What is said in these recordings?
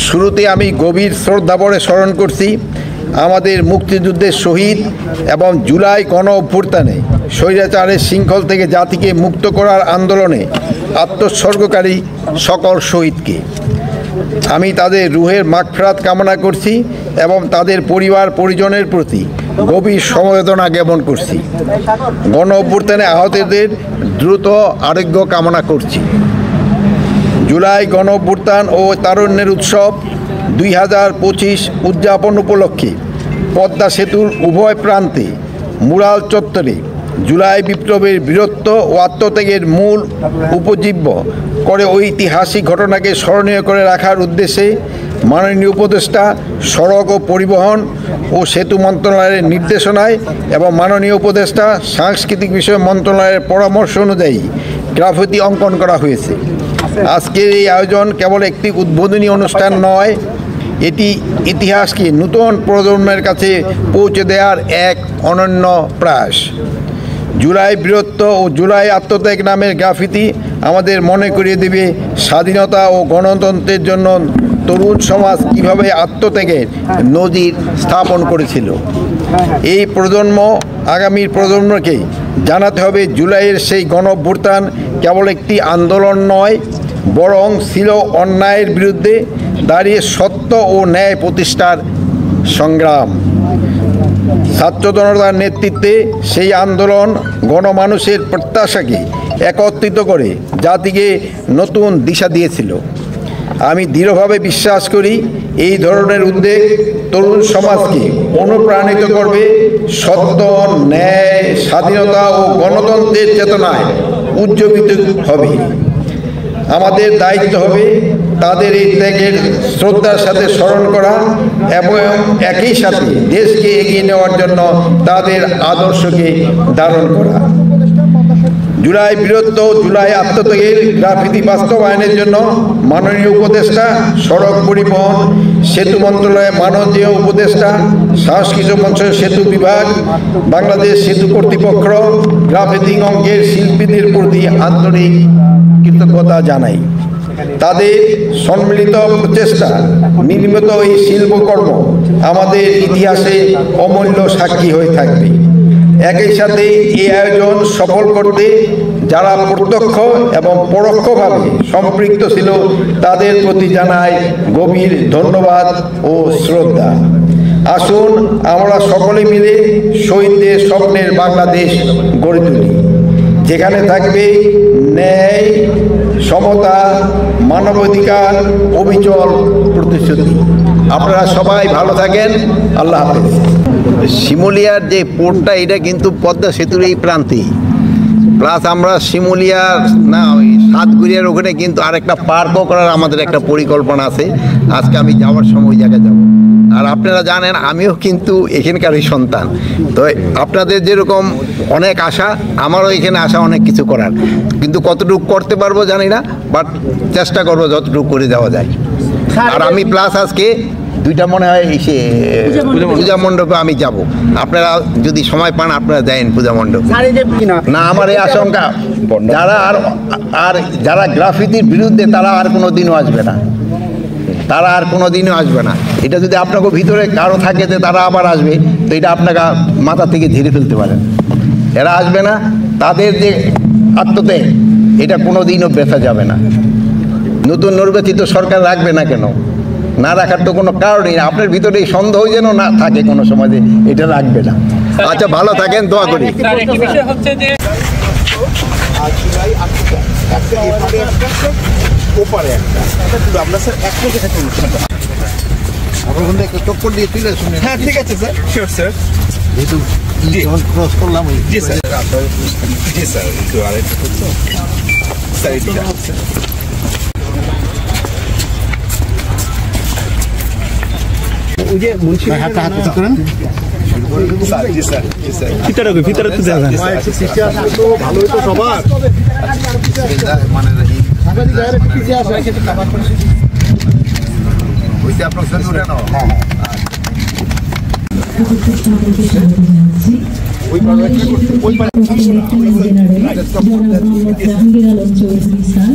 শুরুতে আমি গভীর শ্রদ্ধাভরে স্মরণ করছি আমাদের মুক্তিযুদ্ধের শহীদ এবং জুলাই গণ অভ্যুত্থানে স্বৈরাচারের শৃঙ্খল থেকে জাতিকে মুক্ত করার আন্দোলনে আত্মোৎসর্গকারী সকল শহীদকে। আমি তাদের রুহের মাগফিরাত কামনা করছি এবং তাদের পরিবার পরিজনের প্রতি গভীর সমবেদনা জ্ঞাপন করছি। গণ অভ্যুত্থানে আহতদের দ্রুত আরোগ্য কামনা করছি। জুলাই গণ অভ্যুত্থান ও তারুণ্যের উৎসব 2025 উদযাপন উপলক্ষে পদ্মা সেতুর উভয় প্রান্তে মুরাল চত্বরে জুলাই বিপ্লবের বীরত্ব ও আত্মত্যাগের মূল উপজীব্য করে ঐতিহাসিক ঘটনাকে স্মরণীয় করে রাখার উদ্দেশ্যে মাননীয় উপদেষ্টা সড়ক ও পরিবহন ও সেতু মন্ত্রণালয়ের নির্দেশনায় এবং মাননীয় উপদেষ্টা সাংস্কৃতিক বিষয় মন্ত্রণালয়ের পরামর্শ অনুযায়ী গ্রাফিতি অঙ্কন করা হয়েছে। আজকের এই আয়োজন কেবল একটি উদ্বোধনী অনুষ্ঠান নয়, এটি ইতিহাসকে নতুন প্রজন্মের কাছে পৌঁছে দেওয়ার এক অনন্য প্রয়াস। জুলাই বীরত্ব ও জুলাই আত্মত্যাগ নামের গ্রাফিতি আমাদের মনে করিয়ে দেবে স্বাধীনতা ও গণতন্ত্রের জন্য তরুণ সমাজ কীভাবে আত্মত্যাগের নজির স্থাপন করেছিল। এই প্রজন্ম আগামীর প্রজন্মকে জানাতে হবে জুলাইয়ের সেই গণ অভ্যুত্থান কেবল একটি আন্দোলন নয়, বরং ছিল অন্যায়ের বিরুদ্ধে দাঁড়িয়ে সত্য ও ন্যায় প্রতিষ্ঠার সংগ্রাম। ছাত্র জনতার নেতৃত্বে সেই আন্দোলন গণমানুষের প্রত্যাশাকে একত্রিত করে জাতিকে নতুন দিশা দিয়েছিল। আমি দৃঢ়ভাবে বিশ্বাস করি এই ধরনের উদ্যোগ তরুণ সমাজকে অনুপ্রাণিত করবে, সত্য, ন্যায়, স্বাধীনতা ও গণতন্ত্রের চেতনায় উজ্জীবিত হবে। আমাদের দায়িত্ব হবে তাদের এই ত্যাগের শ্রদ্ধার সাথে স্মরণ করা এবং একই সাথে দেশকে এগিয়ে নেওয়ার জন্য তাদের আদর্শকে ধারণ করা। জুলাই বীরত্ব, জুলাই আত্মত্যাগের গ্রাফিতি বাস্তবায়নের জন্য মাননীয় উপদেষ্টা সড়ক পরিবহন সেতু মন্ত্রণালয়ের মাননীয় উপদেষ্টা সাংস্কৃতিক মন্ত্রণালয়ের সেতু বিভাগ, বাংলাদেশ সেতু কর্তৃপক্ষ, গ্রাফিতি অঙ্কের শিল্পীদের প্রতি আন্তরিক কৃতজ্ঞতা জানাই। তাদের সম্মিলিত প্রচেষ্টা নির্মিত এই শিল্পকর্ম আমাদের ইতিহাসে অমূল্য সাক্ষী হয়ে থাকবে। একই সাথে এই আয়োজন সফল করতে যারা প্রত্যক্ষ এবং পরোক্ষভাবে সম্পৃক্ত ছিল তাদের প্রতি জানাই গভীর ধন্যবাদ ও শ্রদ্ধা। আসুন আমরা সকলে মিলে শহীদদের স্বপ্নের বাংলাদেশ গড়ে তুলি, যেখানে থাকবে ন্যায়, সমতা, মানবাধিকার, অবিচল প্রতিশ্রুতি। আপনারা সবাই ভালো থাকেন। আল্লাহ হাফেজ। শিমুলিয়ার যে পোর্টটা, এটা কিন্তু পদ্মা সেতুর এই প্রান্তেই, প্লাস আমরা শিমুলিয়ার না ওই সাতগুড়িয়ার ওখানে কিন্তু আরেকটা পার্কও করার আমাদের একটা পরিকল্পনা আছে। আজকে আমি যাওয়ার সময় ওই জায়গায় যাব। আর আপনারা জানেন আমিও কিন্তু এখানকারই সন্তান, তো আপনাদের যেরকম অনেক আশা, আমারও এখানে আশা অনেক কিছু করার, কিন্তু কতটুকু করতে পারবো জানি না, বাট চেষ্টা করবো যতটুকু করে যাওয়া যায়। আর আমি প্লাস আজকে দুইটা মনে হয় এসে পূজা মণ্ডপে আমি যাব। আপনারা যদি সময় পান আপনারা দেন পূজা মণ্ডপে। না, আমার এই আশঙ্কা যারা গ্রাফিতির বিরুদ্ধে তারা আর কোনো দিনও আসবে না, তারা আর কোনো দিনও আসবে না। এটা যদি আপনাকে ভিতরে কারো থাকে যে তারা আবার আসবে, তো এটা আপনাকে মাথা থেকে ঝেড়ে ফেলতে পারেন। এরা আসবে না, তাদের যে আত্মত্যাগ এটা কোনো দিনও বেচা যাবে না। নতুন নির্বাচিত সরকার রাখবে না কেন? না রাখার তো কোনো কারণই না। আপনার ভিতরে এই সন্দেহ যেন না থাকে কোনো সময় যে এটা রাখবে না। আচ্ছা, ভালো থাকেন, দোয়া করি। চক্কর দিয়ে তুলে শুনে। হ্যাঁ, ঠিক আছে স্যার, শিওর স্যার। যেহেতু ক্রস করলাম, জি স্যার, জি স্যার, একটু আরেকটু করছো স্যার, এটা হচ্ছে ওই যে মুন্সি হাতে হাত করেন। জি স্যার, জি স্যার, ভিতরে তো যাবেন। ভালো হতো সবার মানে ওইটা আপনার সাথে উঠে নাও। ওই পারে কি করতে, ওই পারে জাহাঙ্গীর আলম চৌধুরী স্যার।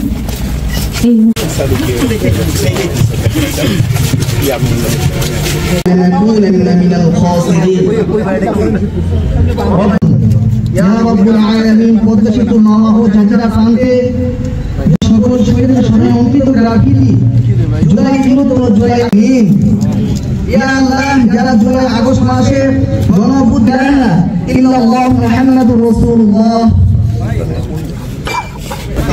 পদ্মসেতু মাওয়া ও জাজিরা প্রান্তে সকল শহীদের স্মরণে অঙ্কিত রাখিলি জুলাই 3 জুলাই ইয়া আল্লাহ যারা জুলাই আগস্ট মাসে গণভোট দেন না ইল্লাল্লাহ মুহাম্মাদুর রাসূলুল্লাহ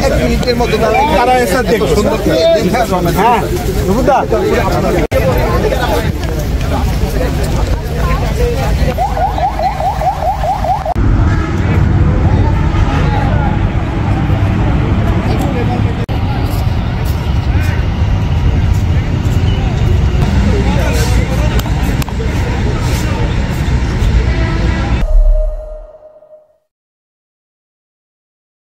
এক মিনিটের মধ্যে তারা এসে দেখো সুন্দর হ্যাঁ